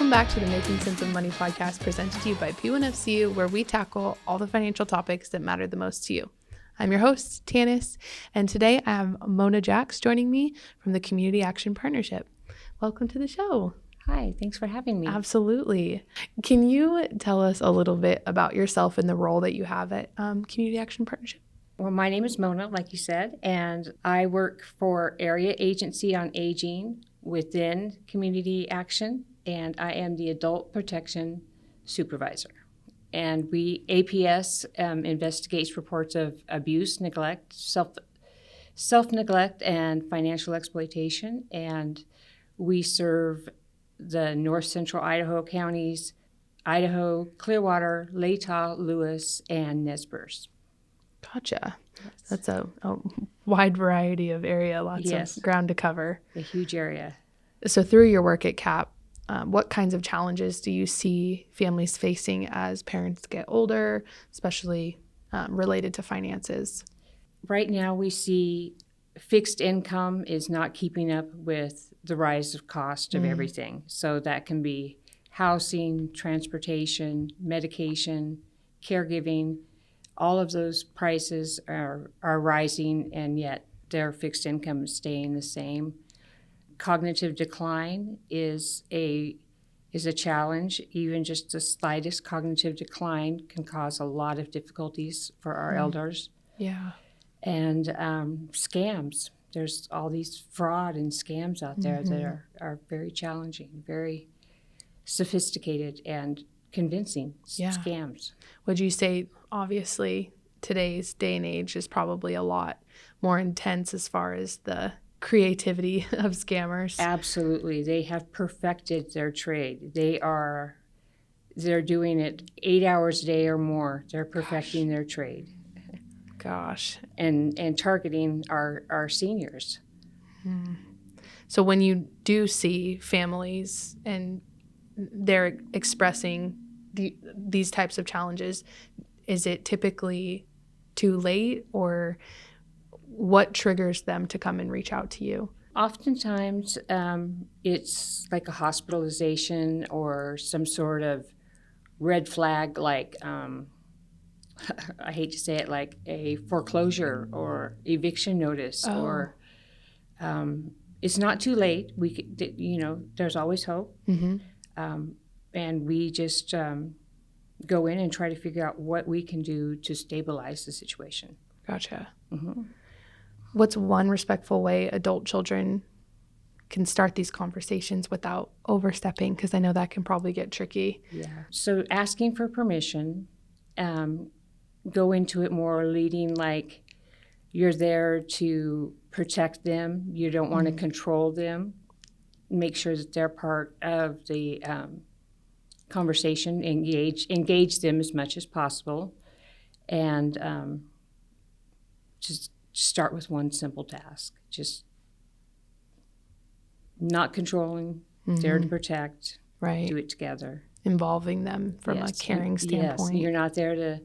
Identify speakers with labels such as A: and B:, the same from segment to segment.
A: Welcome back to the Making Sense of Money podcast presented to you by P1FCU, where we tackle all the financial topics that matter the most to you. I'm your host, Tanis, and today I have Mona Jacks joining me from the Community Action Partnership. Welcome to the show.
B: Hi, thanks for having me.
A: Absolutely. Can you tell us a little bit about yourself and the role that you have at Community Action Partnership?
B: Well, my name is Mona, like you said, and I work for Area Agency on Aging within Community Action, and I am the Adult Protection Supervisor. And APS investigates reports of abuse, neglect, self-neglect, and financial exploitation, and we serve the North Central Idaho counties, Idaho, Clearwater, Latah, Lewis, and Nez Perce.
A: Gotcha. Yes. That's a wide variety of area, lots of ground to cover.
B: A huge area.
A: So through your work at CAP, what kinds of challenges do you see families facing as parents get older, especially related to finances?
B: Right now we see fixed income is not keeping up with the rise of cost of everything. So that can be housing, transportation, medication, caregiving. All of those prices are rising, and yet their fixed income is staying the same. Cognitive decline is a challenge. Even just the slightest cognitive decline can cause a lot of difficulties for our elders.
A: Yeah.
B: And scams. There's all these fraud and scams out there that are very challenging, very sophisticated and convincing scams.
A: Would you say, obviously, today's day and age is probably a lot more intense as far as the creativity of scammers?
B: Absolutely. They have perfected their trade. They're doing it 8 hours a day or more. They're perfecting their trade.
A: Gosh.
B: And targeting our seniors.
A: So when you do see families and they're expressing these types of challenges, is it typically too late, or what triggers them to come and reach out to you?
B: Oftentimes, it's like a hospitalization or some sort of red flag, like I hate to say it, like a foreclosure or eviction notice, or it's not too late. We could, there's always hope, and we just go in and try to figure out what we can do to stabilize the situation.
A: Gotcha. What's one respectful way adult children can start these conversations without overstepping? Because I know that can probably get tricky.
B: Yeah. So asking for permission, go into it more leading like you're there to protect them. You don't want to control them. Make sure that they're part of the conversation. Engage them as much as possible, and just start with one simple task. Just not controlling, there to protect.
A: Right.
B: Do it together.
A: Involving them from a caring standpoint.
B: Yes, you're not there to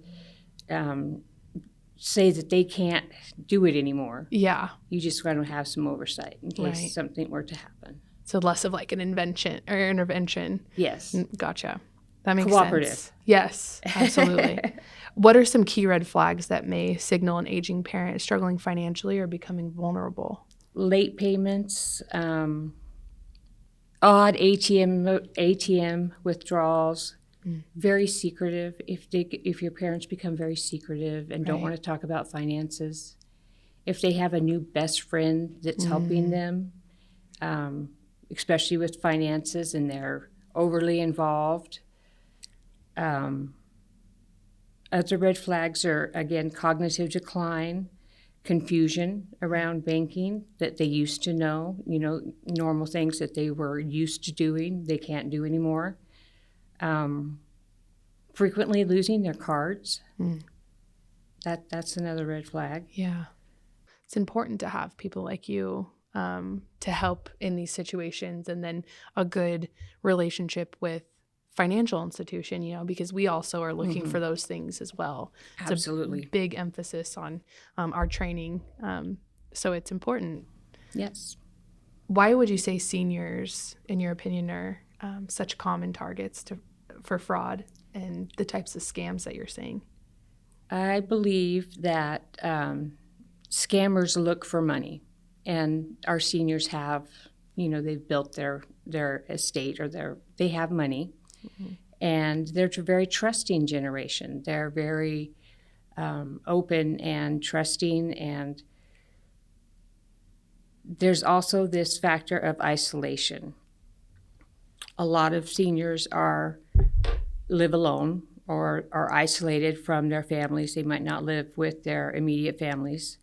B: say that they can't do it anymore.
A: Yeah.
B: You just want to have some oversight in case something were to happen.
A: So less of like an intervention.
B: Yes.
A: Gotcha. That makes
B: Cooperative.
A: sense. Yes, absolutely. What are some key red flags that may signal an aging parent struggling financially or becoming vulnerable?
B: Late payments, odd ATM withdrawals, very secretive. If your parents become very secretive and don't want to talk about finances, if they have a new best friend that's helping them, especially with finances, and they're overly involved. Other red flags are, again, cognitive decline, confusion around banking that they used to know, normal things that they were used to doing, they can't do anymore. Frequently losing their cards. That's another red flag.
A: Yeah. It's important to have people like you to help in these situations, and then a good relationship with financial institution, because we also are looking for those things as well. It's
B: Absolutely.
A: a big emphasis on our training. So it's important.
B: Yes.
A: Why would you say seniors, in your opinion, are such common targets for fraud and the types of scams that you're seeing?
B: I believe that scammers look for money, and our seniors have, they've built their estate, or they have money, and they're a very trusting generation. They're very open and trusting, and there's also this factor of isolation. A lot of seniors live alone or are isolated from their families. They might not live with their immediate families.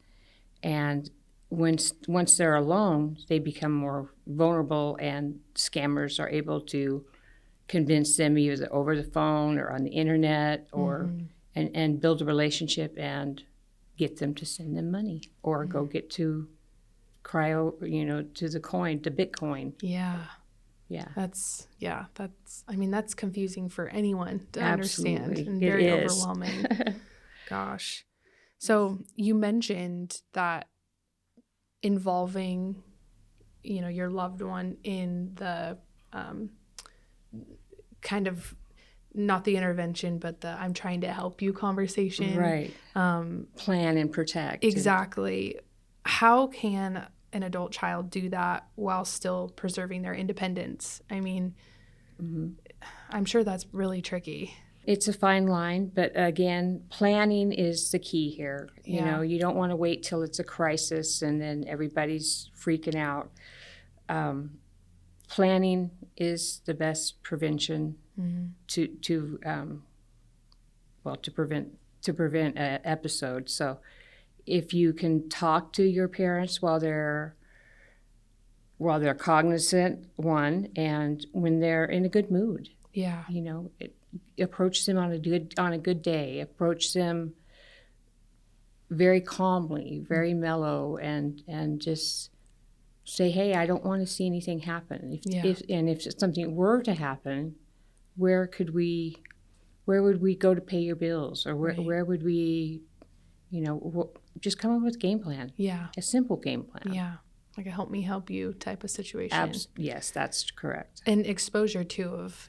B: And once they're alone, they become more vulnerable, and scammers are able to convince them either over the phone or on the internet, or and build a relationship and get them to send them money, or go get to to the Bitcoin.
A: Yeah.
B: Yeah.
A: That's confusing for anyone to
B: Absolutely.
A: understand, and
B: It
A: very
B: is.
A: overwhelming. Gosh. So you mentioned that involving, your loved one in the kind of, not the intervention, but the I'm trying to help you conversation.
B: Right. Plan and protect.
A: Exactly. How can an adult child do that while still preserving their independence? I mean, I'm sure that's really tricky.
B: It's a fine line, but again, planning is the key here.
A: Yeah.
B: You don't want to wait till it's a crisis and then everybody's freaking out. Planning is the best prevention to prevent an episode. So if you can talk to your parents while they're cognizant, one, and when they're in a good mood.
A: Yeah.
B: Approach them on a good day. Approach them very calmly, very mellow, and just say, "Hey, I don't want to see anything happen. If something were to happen, where would we go to pay your bills, or where would we, just come up with a game plan.
A: Yeah.
B: A simple game plan.
A: Yeah. Like a help me help you type of situation.
B: Yes, that's correct.
A: And exposure too of,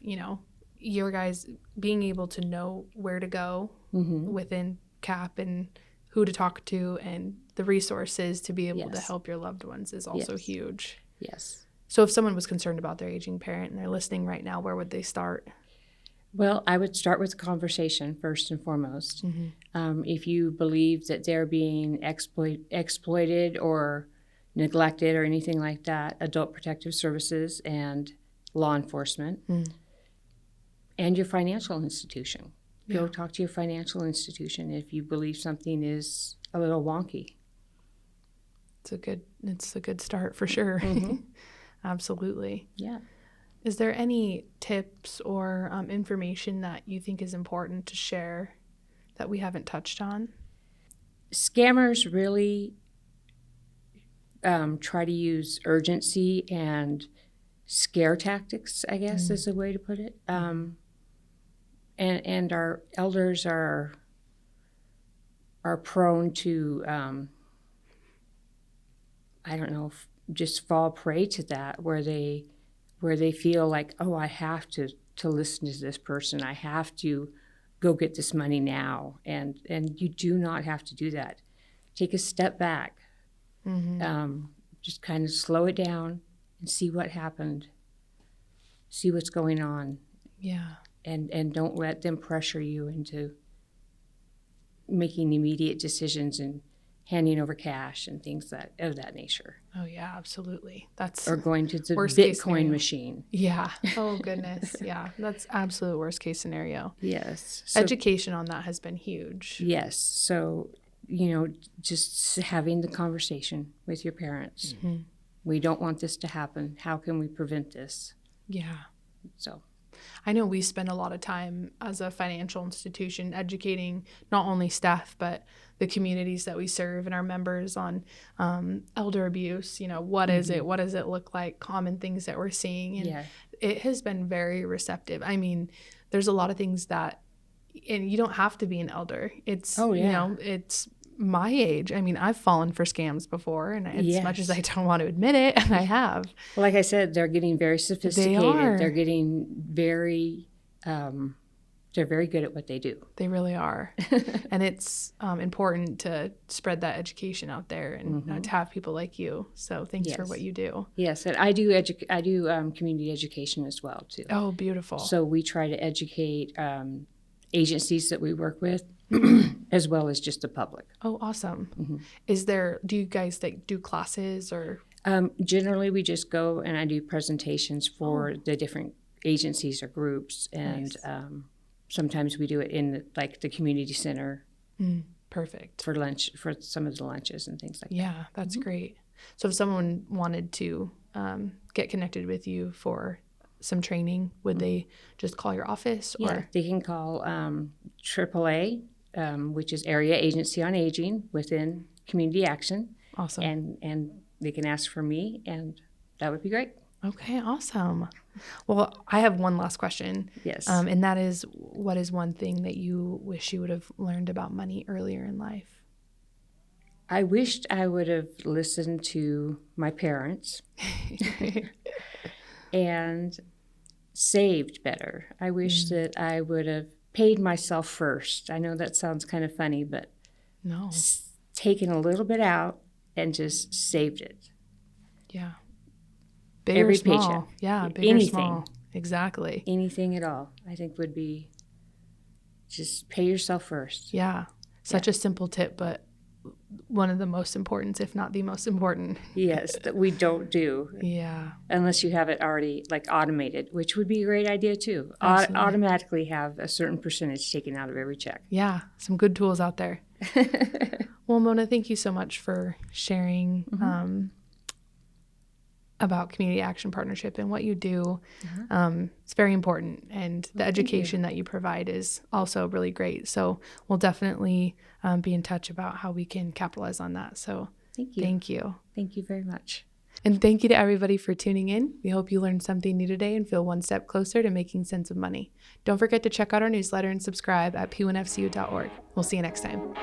A: your guys being able to know where to go within CAP and who to talk to and the resources to be able to help your loved ones is also huge.
B: Yes.
A: So if someone was concerned about their aging parent and they're listening right now, where would they start?
B: Well, I would start with a conversation first and foremost. If you believe that they're being exploited or neglected or anything like that, Adult Protective Services and law enforcement. And your financial institution. Go talk to your financial institution if you believe something is a little wonky.
A: It's a good start for sure. Absolutely.
B: Yeah.
A: Is there any tips or information that you think is important to share that we haven't touched on?
B: Scammers really try to use urgency and scare tactics, I guess is a way to put it. And our elders are prone to, just fall prey to that, where they feel like, oh, I have to listen to this person. I have to go get this money now. And you do not have to do that. Take a step back. Just kind of slow it down and see what happened. See what's going on.
A: Yeah.
B: And don't let them pressure you into making immediate decisions and handing over cash and things of that nature.
A: Oh yeah, absolutely.
B: Or going to the
A: worst case
B: Bitcoin
A: scenario.
B: Machine.
A: Yeah. Oh goodness. Yeah. That's absolute worst case scenario.
B: Yes.
A: Education on that has been huge.
B: Yes. So, just having the conversation with your parents. We don't want this to happen. How can we prevent this?
A: Yeah.
B: So
A: I know we spend a lot of time as a financial institution educating not only staff, but the communities that we serve and our members on elder abuse. What is it? What does it look like? Common things that we're seeing. And it has been very receptive. I mean, there's a lot of things that, and you don't have to be an elder. It's, it's my age, I mean, I've fallen for scams before, and as much as
B: Yes.
A: I don't want to admit it, and I have.
B: Well, like I said, they're getting very sophisticated.
A: are.
B: They're getting very, they're very good at what they do.
A: They really are. And it's important to spread that education out there and to have people like you. So thanks for
B: Yes.
A: what you do.
B: Yes, and I do community education as well too.
A: Oh, beautiful.
B: So we try to educate agencies that we work with, as well as just the public.
A: Oh, awesome.
B: Mm-hmm.
A: Do you guys do classes or?
B: Generally, we just go and I do presentations for the different agencies or groups, and sometimes we do it in the community center
A: Perfect.
B: for lunch, for some of the lunches and things like that.
A: Yeah, that's great. So if someone wanted to get connected with you for some training, would they just call your office?
B: Yeah,
A: Or?
B: they can call AAA, which is Area Agency on Aging within Community Action,
A: Awesome.
B: and they can ask for me, and that would be great.
A: Okay, awesome. Well, I have one last question.
B: Yes.
A: And that is, what is one thing that you wish you would have learned about money earlier in life?
B: I wished I would have listened to my parents and saved better. I wish that I would have paid myself first. I know that sounds kind of funny, but
A: No.
B: taken a little bit out and just saved it.
A: Yeah. Big
B: Every
A: or small.
B: paycheck.
A: Yeah, big
B: Anything.
A: or small. Exactly.
B: Anything at all, I think would be just pay yourself first.
A: Yeah. Such a simple tip, but one of the most important, if not the most important.
B: Yes, that we don't do
A: Yeah.
B: unless you have it already automated, which would be a great idea too.
A: Absolutely.
B: Automatically have a certain percentage taken out of every check.
A: Yeah. Some good tools out there. Well, Mona, thank you so much for sharing about Community Action Partnership and what you do. It's very important, and the education that you provide is also really great. So we'll definitely be in touch about how we can capitalize on that. So
B: Thank you.
A: thank you.
B: Thank you very much.
A: And thank you to everybody for tuning in. We hope you learned something new today and feel one step closer to making sense of money. Don't forget to check out our newsletter and subscribe at p1fcu.org. We'll see you next time.